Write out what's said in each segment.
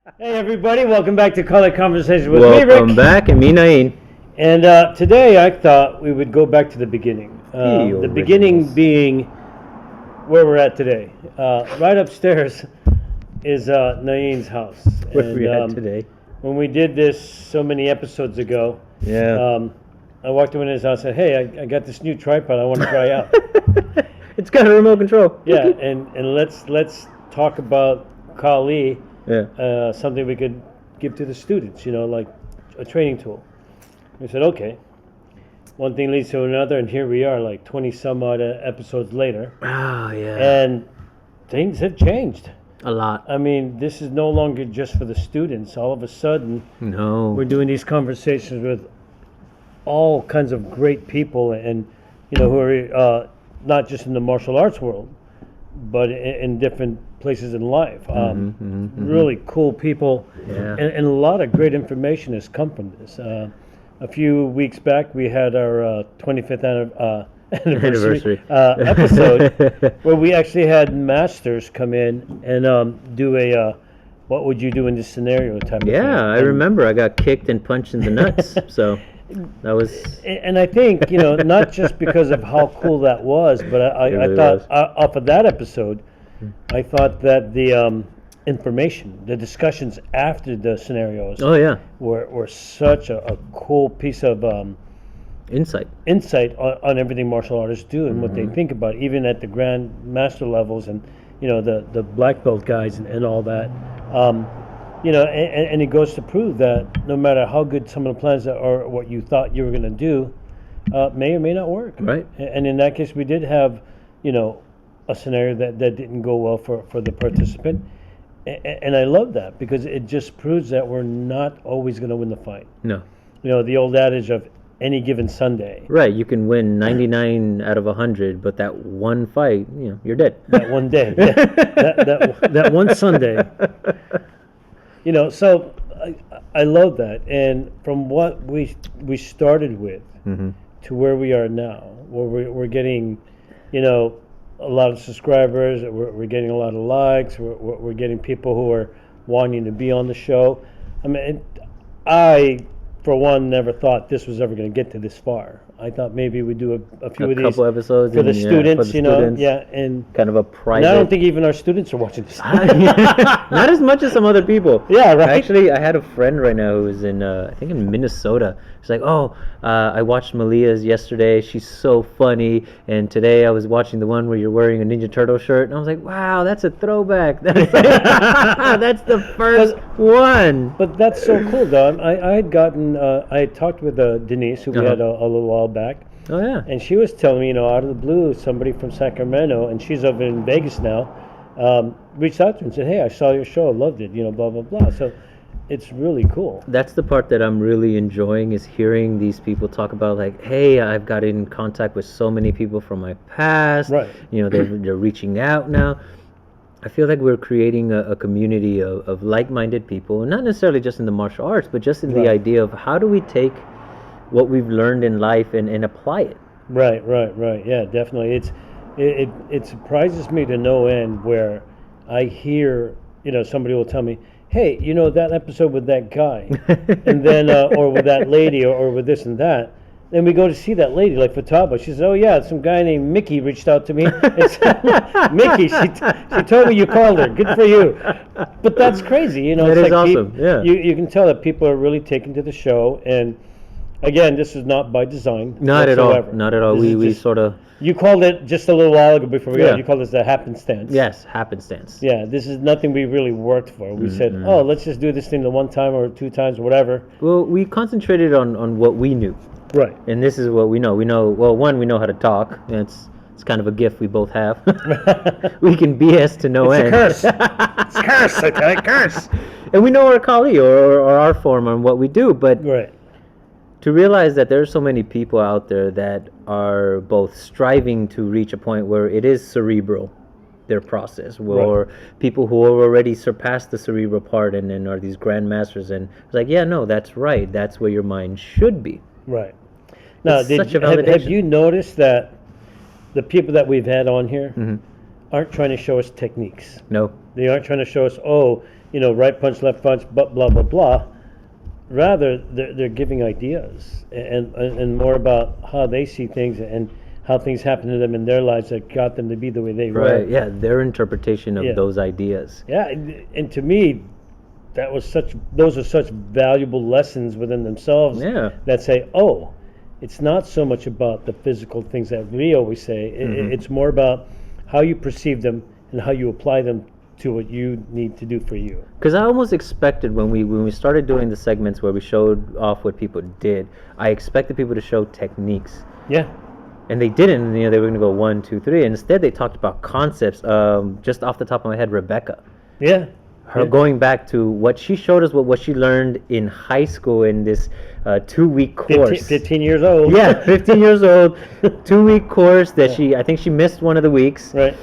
Hey everybody, welcome back to Color Conversation with me, Welcome Rick. back, and me, Nain. And today I thought we would go back to the beginning. The beginning originals. being where we're at today. Right upstairs is Naeem's house. Where we at um, today? When we did this so many episodes ago, Yeah. I walked into his house and said, hey, I got this new tripod I want to try out. It's got a remote control. Yeah, and let's talk about Kali. Yeah. Something we could give to the students, like a training tool. We said, okay. One thing leads to another, and here we are, like 20 some odd episodes later. Oh, yeah. And things have changed. A lot. I mean, this is no longer just for the students. All of a sudden, No. we're doing these conversations with all kinds of great people, and who are not just in the martial arts world, but in different places in life. Really cool people, Yeah. and a lot of great information has come from this. A few weeks back, we had our 25th anniversary episode where we actually had masters come in and do a what would you do in this scenario type of thing. Yeah, I remember. I got kicked and punched in the nuts. So that was. And I think, not just because of how cool that was, but I really thought was. Off of that episode, I thought that the information, the discussions after the scenarios Oh, yeah. were such a cool piece of Insight. insight on everything martial artists do and what they think about, even at the Grandmaster levels and, the black belt guys and all that. And it goes to prove that no matter how good some of the plans that or what you thought you were going to do may or may not work. Right. And in that case, we did have, a scenario that didn't go well for the participant. And I love that because it just proves that we're not always going to win the fight. No. The old adage of any given Sunday. Right. You can win 99 out of 100, but that one fight, you're dead. That one day. that one Sunday. So I love that. And from what we started with to where we are now, where we're getting, a lot of subscribers, we're getting a lot of likes, we're getting people who are wanting to be on the show. I mean, I, for one, never thought this was ever going to get to this far. I thought maybe we'd do a few of these couple episodes for the students, students. and Kind of a private. and I don't think even our students are watching this. Not as much as some other people. Yeah, right. Actually, I had a friend right now who's in, I think in Minnesota. She's like, oh, I watched Malia's yesterday. She's so funny. And today I was watching the one where you're wearing a Ninja Turtle shirt. And I was like, wow, that's a throwback. That's the first one. But that's so cool, though. I had gotten, I had talked with Denise, who we had a little while back. Oh, yeah. And she was telling me, out of the blue, somebody from Sacramento, and she's over in Vegas now, reached out to her and said, hey, I saw your show, I loved it, blah, blah, blah. So it's really cool. That's the part that I'm really enjoying is hearing these people talk about like, hey, I've got in contact with so many people from my past. Right. They're reaching out now. I feel like we're creating a community of like-minded people, and not necessarily just in the martial arts, but just in the idea of how do we take what we've learned in life and apply it. Right. Yeah, definitely. It surprises me to no end where I hear, somebody will tell me, hey, that episode with that guy, and then or with that lady, or with this and that. Then we go to see that lady, like Fataba. She says, oh, yeah, some guy named Mickey reached out to me. It's Mickey, she told me you called her. Good for you. But that's crazy. That is awesome, yeah. You can tell that people are really taken to the show. And, again, this is not by design Not whatsoever. at all. Not at all. This is We just- sort of... You called it just a little while ago before we got Yeah. you called this a happenstance. Yes, happenstance. Yeah, this is nothing we really worked for. We said, oh, let's just do this thing the one time or two times or whatever. Well, we concentrated on what we knew. Right. And this is what we know. We know, well, one, we know how to talk. It's kind of a gift we both have. We can BS to no end. It's a curse, okay? Curse. And we know our Kali or our form on what we do. But Right. to realize that there are so many people out there that are both striving to reach a point where it is cerebral, their process, or people who have already surpassed the cerebral part and then are these grandmasters. And it's like, yeah, no, that's right. That's where your mind should be. Right. Now, It's such a have validation. you noticed that the people that we've had on here, aren't trying to show us techniques. No. They aren't trying to show us, right punch, left punch, but blah, blah, blah. Rather, they're giving ideas and more about how they see things and how things happen to them in their lives that got them to be the way they were. Right, yeah, their interpretation of those ideas. Yeah, and to me, those are such valuable lessons within themselves that say, it's not so much about the physical things that we always say. It's more about how you perceive them and how you apply them to what you need to do for you. Because I almost expected when we started doing the segments where we showed off what people did, I expected people to show techniques. Yeah. And they didn't. And, they were going to go 1, 2, 3. And instead, they talked about concepts. Just off the top of my head, Rebecca. Yeah. Her going back to what she showed us, what she learned in high school in this 2-week course. 15 years old. Yeah, 15 years old, 2-week course that I think she missed one of the weeks. Right.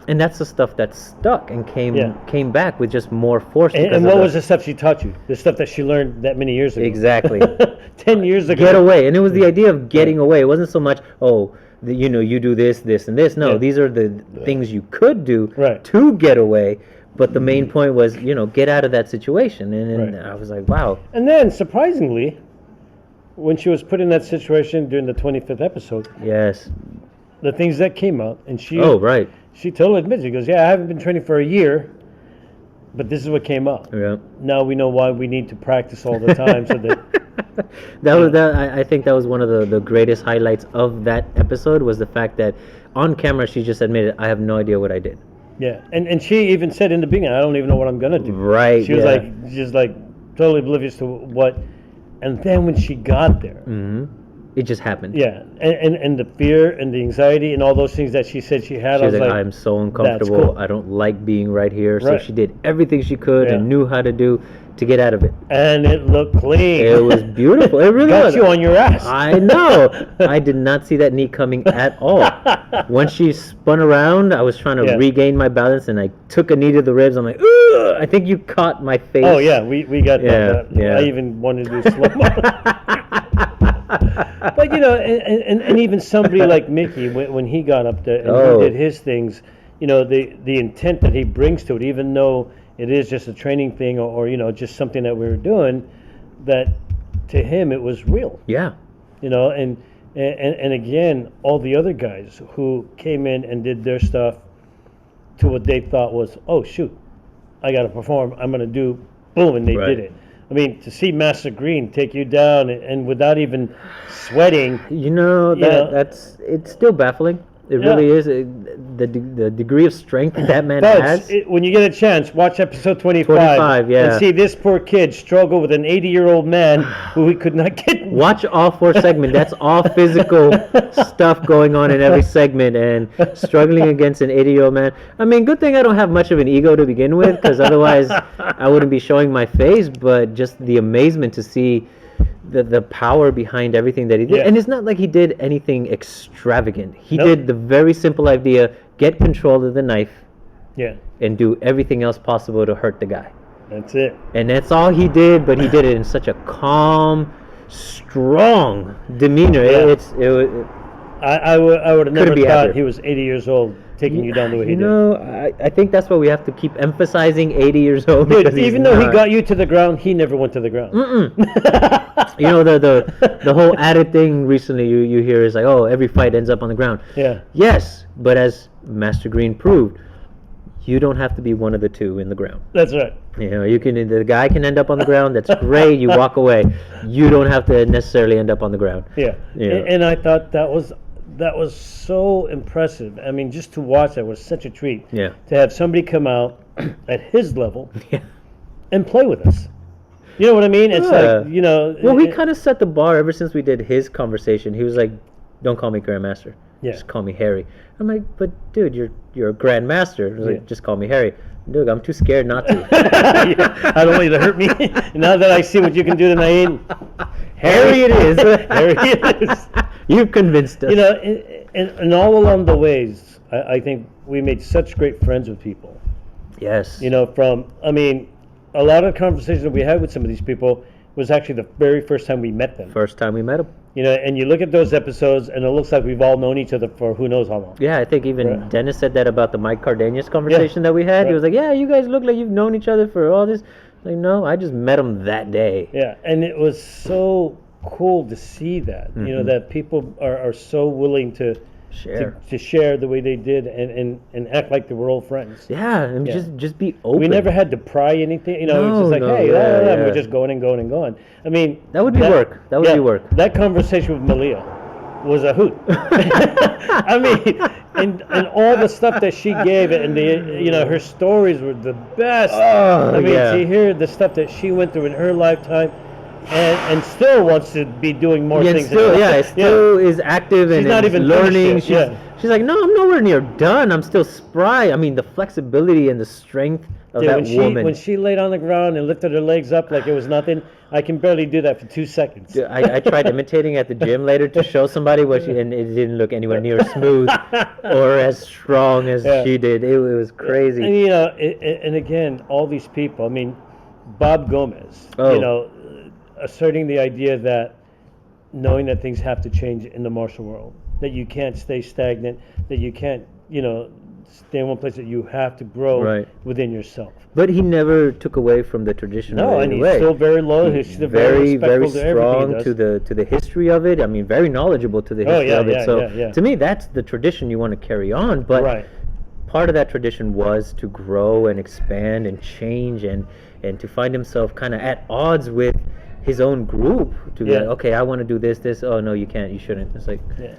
And that's the stuff that stuck and came back with just more force. And what was the stuff she taught you? The stuff that she learned that many years ago. Exactly. 10 years ago. Get away. And it was the idea of getting away. It wasn't so much, you do this, this, and this. No, these are the things you could do to get away. But the main point was, get out of that situation. And I was like, wow. And then, surprisingly, when she was put in that situation during the 25th episode, yes, the things that came out, and she she totally admits, she goes, I haven't been training for a year, but this is what came up. Yeah. Now we know why we need to practice all the time. So that I think that was one of the greatest highlights of that episode, was the fact that on camera she just admitted, I have no idea what I did. Yeah, and she even said in the beginning, I don't even know what I'm gonna do. Right. She was just totally oblivious to what, and then when she got there, it just happened. Yeah, and the fear and the anxiety and all those things that she said she had. She was like, I'm so uncomfortable. Cool. I don't like being right here. So she did everything she could and knew how to do to get out of it. And it looked clean. It was beautiful. It really got you on your ass. I know. I did not see that knee coming at all. When she spun around, I was trying to regain my balance, and I took a knee to the ribs. I'm like, ooh! I think you caught my face. Oh yeah, we got that. I even wanted to do slow-mo. But and even somebody like Mickey, when he got up there and he did his things, the intent that he brings to it, even though it is just a training thing or just something that we were doing, that to him it was real. Yeah. And again, all the other guys who came in and did their stuff to what they thought was, oh shoot, I got to perform, I'm going to do, boom, and they did it. I mean, to see Master Green take you down and without even sweating. That's it's still baffling. It really is. The degree of strength that man has. When you get a chance, watch episode 25 and see this poor kid struggle with an 80-year-old man who he could not get. Watch all 4 segments. That's all physical stuff going on in every segment, and struggling against an 80-year-old man. I mean, good thing I don't have much of an ego to begin with, because otherwise I wouldn't be showing my face, but just the amazement to see the power behind everything that he did. And it's not like he did anything extravagant. He did the very simple idea, get control of the knife and do everything else possible to hurt the guy. That's it. And that's all he did, but he did it in such a calm, strong demeanor. I would have never thought he was 80 years old taking you down the way he did. I think that's why we have to keep emphasizing 80 years old. But even though he got you to the ground, he never went to the ground. The whole added thing recently you hear is like, every fight ends up on the ground. Yeah. Yes, but as Master Green proved, you don't have to be one of the two in the ground. That's right. The guy can end up on the ground. That's great. You walk away. You don't have to necessarily end up on the ground. Yeah. And I thought that was so impressive. I mean, just to watch that was such a treat. Yeah. To have somebody come out at his level and play with us. You know what I mean? It's like, Well, he kind of set the bar ever since we did his conversation. He was like, don't call me Grandmaster. Yeah. Just call me Harry. I'm like, but dude, you're a Grandmaster. He was like, just call me Harry. Dude, I'm too scared not to. I don't want you to hurt me. Now that I see what you can do tonight, Harry it is. Harry it is. You've convinced us. And all along the ways, I think we made such great friends with people. Yes. A lot of conversations that we had with some of these people, was actually the very first time we met them. First time we met him. You know, and you look at those episodes, and it looks like we've all known each other for who knows how long. Yeah, I think even Right. Dennis said that about the Mike Cardenas conversation that we had. Right. He was like, "Yeah, you guys look like you've known each other for all this." Like, no, I just met him that day. Yeah, and it was so cool to see that. You know, that people are so willing to Share. to share the way they did and act like they were old friends. Yeah, and Yeah. just be open. We never had to pry anything. You know, it was just like, No, hey, yeah, and we're yeah. just going and going and going. I mean, That would be work. That would be work. That conversation with Malia was a hoot. I mean, and all the stuff that she gave, and her stories were the best. Oh, I mean, yeah. to hear the stuff that she went through in her lifetime, and still wants to be doing more Yeah, things. still is active and She's not is even learning. finished yet, She's like, no, I'm nowhere near done. I'm still spry. I mean, the flexibility and the strength of Dude, that woman. when she laid on the ground and lifted her legs up like it was nothing, I can barely do that for 2 seconds. Dude, I tried imitating at the gym later to show somebody and it didn't look anywhere near smooth or as strong as Yeah. she did. It was crazy. And and again, all these people. I mean, Bob Gomez. Oh. Asserting the idea that knowing that things have to change in the martial world, that you can't stay stagnant, that you can't, stay in one place, that you have to grow Right. within yourself. But he never took away from the tradition. No, and he's still very low. He's still very, very very respectful strong to to everything the history of it. I mean, very knowledgeable to the history of it. So yeah. to me, that's the tradition you want to carry on. But Right. part of that tradition was to grow and expand and change and to find himself kind of at odds with his own group. To be Yeah. like, okay, I want to do this. Oh no, you can't. You shouldn't. It's like, Yeah.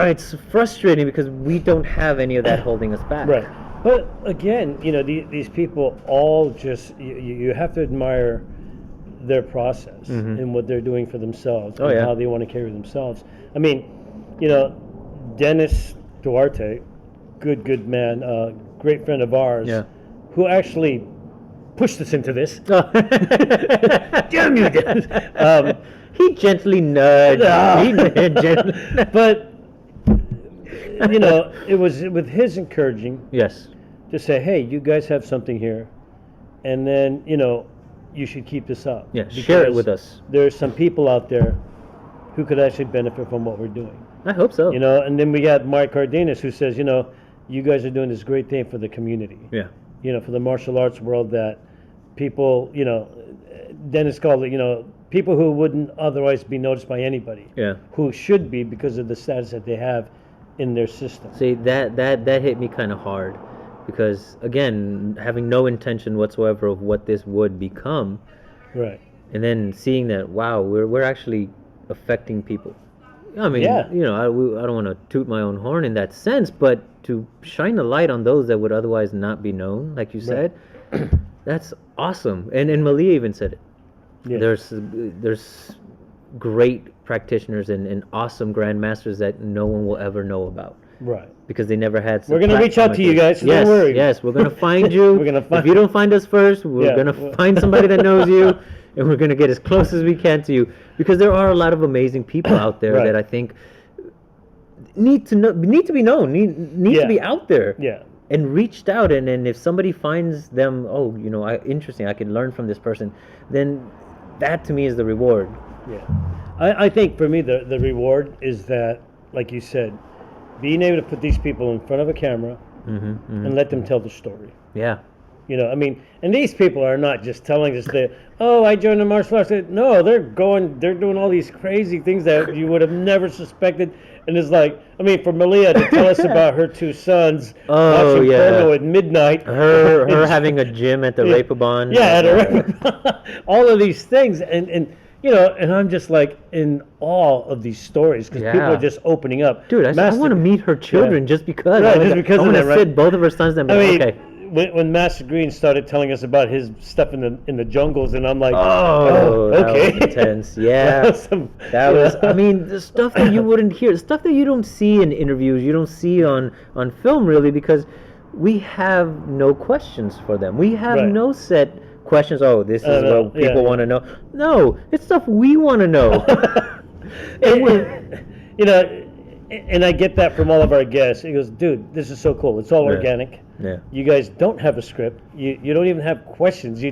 it's frustrating because we don't have any of that holding us back. Right. But again, these people all just, you have to admire their process and what they're doing for themselves and yeah. how they want to carry themselves. I mean, Dennis Duarte, good man, great friend of ours, Yeah. who actually pushed us into this. Damn you, Dennis. He gently nudged. No. He gently. But, it was with his encouraging Yes. to say, hey, you guys have something here, and then you should keep this up. Yeah, share it because with us. There's some people out there who could actually benefit from what we're doing. I hope so. And then we got Mike Cardenas, who says, you guys are doing this great thing for the community. Yeah. For the martial arts world, that people, Dennis called it, people who wouldn't otherwise be noticed by anybody. Yeah. Who should be because of the status that they have in their system. See, that hit me kind of hard because, again, having no intention whatsoever of what this would become, Right. and then seeing that, wow, we're actually affecting people. I mean, Yeah. I don't want to toot my own horn in that sense, but to shine a light on those that would otherwise not be known, like you said, that's awesome. And Malia even said it. Yeah. There's great practitioners and awesome grandmasters that no one will ever know about Right. because they never had. We're gonna reach out to you guys, so yes, don't worry. Yes, we're gonna find you. We're gonna find- If you don't find us first, we're Yeah. gonna find somebody that knows you, and we're gonna get as close as we can to you because there are a lot of amazing people out there Right. that I think need to be known, need Yeah. to be out there. Yeah. And reached out, and if somebody finds them, interesting, I can learn from this person, then that to me is the reward. Yeah. I think for me the reward is that, like you said, being able to put these people in front of a camera and let them tell the story. Yeah. And these people are not just telling us that, I joined the martial arts. No, they're doing all these crazy things that you would have never suspected. And it's like, for Malia to tell us about her two sons watching porno at midnight. Her having a gym at the Rapabon. Yeah, at a Rapabon. All of these things. And I'm just like in awe of these stories because people are just opening up. Dude, I want to meet her children just because. Right, just because I of want that, to right? sit both of her sons and okay. When Master Green started telling us about his stuff in the jungles, and I'm like, that okay, was intense. Yeah, that was. I mean, the stuff that you wouldn't hear, the stuff that you don't see in interviews, you don't see on film really, because we have no questions for them. We have no set questions. Oh, this is what people want to know. No, it's stuff we want to know. And I get that from all of our guests. He goes, dude, this is so cool. It's all organic. Yeah. You guys don't have a script. You don't even have questions.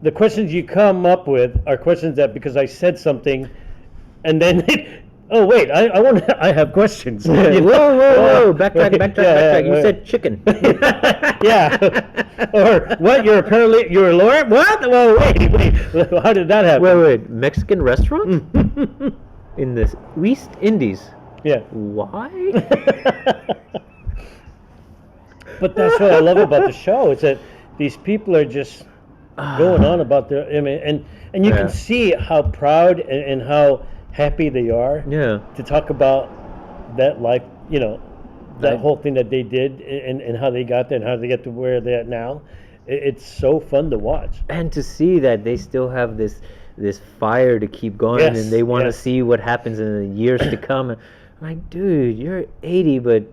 the questions you come up with are questions that because I said something, and then oh wait, I have questions. Whoa! Backtrack. You said chicken. Yeah. Or what? You're a lawyer? What? Whoa, wait. How did that happen? Wait. Mexican restaurant in the East Indies. Yeah. Why? But that's what I love about the show. It's that these people are just going on about their. I mean, and you can see how proud and how happy they are. Yeah. To talk about that life, that whole thing that they did and how they got there and how they get to where they're at now. It's so fun to watch. And to see that they still have this fire to keep going, and they want to see what happens in the years to come. I'm like, dude, you're 80, but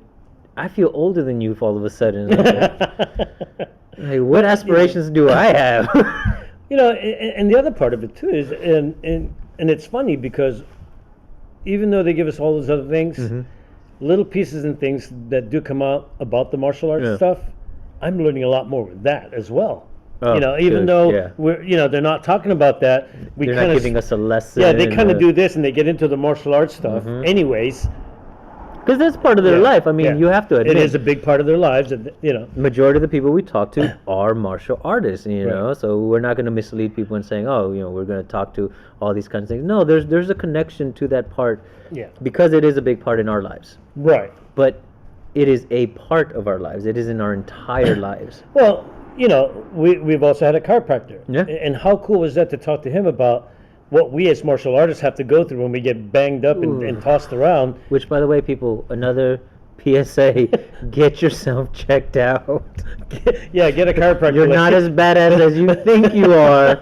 I feel older than you all of a sudden. Like, what aspirations do I have? And the other part of it too is, and it's funny because even though they give us all those other things, little pieces and things that do come out about the martial arts stuff, I'm learning a lot more with that as well. Oh, even though we're, they're not talking about that, they're not giving us a lesson. Yeah, they kind of do this, and they get into the martial arts stuff, anyways. Because that's part of their life. I mean, you have to admit. It is a big part of their lives, Majority of the people we talk to are martial artists, know, so we're not going to mislead people in saying, we're going to talk to all these kinds of things. No, there's a connection to that part. Yeah. Because it is a big part in our lives. Right. But it is a part of our lives. It isn't our entire lives. Well, we've also had a chiropractor. Yeah. And how cool was that to talk to him about what we as martial artists have to go through when we get banged up and tossed around. Which, by the way, people, another PSA, get yourself checked out. Get a chiropractor. You're not as badass as you think you are,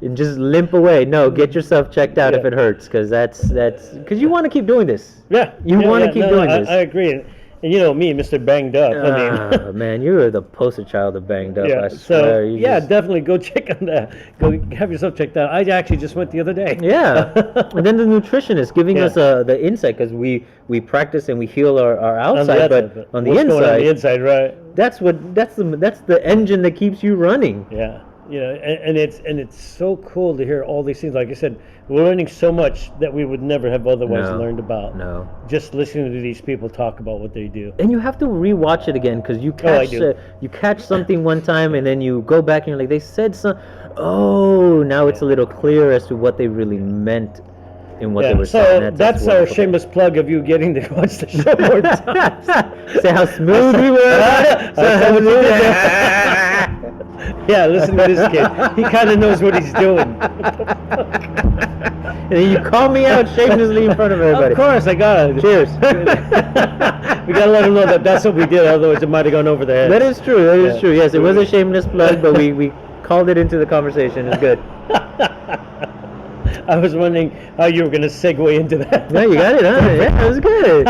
and just limp away. No, get yourself checked out if it hurts, because because you want to keep doing this. Yeah. You want to keep doing this. I agree. And me, Mr. Banged Up. Man, you are the poster child of banged up. Yeah, I swear. Definitely go check on that. Go have yourself checked out. I actually just went the other day. Yeah, and then the nutritionist giving us the insight, because we practice and we heal our outside, but on the inside, going on the inside, right? That's the engine that keeps you running. Yeah. And it's so cool to hear all these things. Like I said, we're learning so much that we would never have otherwise learned about. No. Just listening to these people talk about what they do. And you have to rewatch it again, because you catch something one time and then you go back and you're like, they said something. Oh, now it's a little clearer as to what they really meant in what they were saying. That's our shameless plug of you getting to watch the show more times. Say how smooth we were. Yeah, listen to this kid. He kind of knows what he's doing. And then you call me out shamelessly in front of everybody. Of course, I got it. Cheers. We got to let him know that's what we did, otherwise it might have gone over the head. That is true. That is true. Yes, it was a shameless plug, but we called it into the conversation. It's good. I was wondering how you were going to segue into that. No, you got it, huh? Yeah, it was good.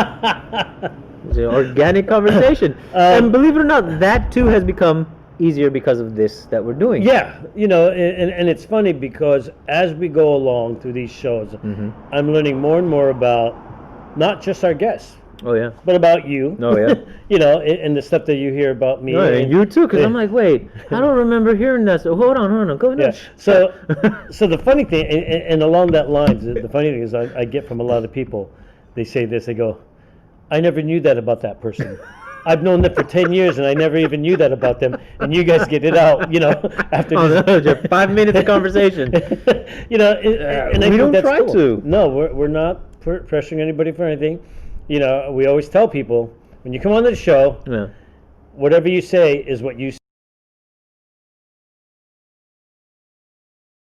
It's an organic conversation. And believe it or not, that too has become easier because of this that we're doing. Yeah, and it's funny because as we go along through these shows, I'm learning more and more about not just our guests. Oh yeah. But about you. Oh yeah. And the stuff that you hear about me. No, and you too, because I'm like, wait, I don't remember hearing that. So hold on, go ahead. Yeah. So the funny thing, and along that lines, the funny thing is I get from a lot of people, they say this, they go, I never knew that about that person. I've known them for 10 years and I never even knew that about them. And you guys get it out, after just 5 minutes of conversation. And I we don't that's try cool. to. No, we're not pressuring anybody for anything. We always tell people, when you come on to the show, whatever you say is what you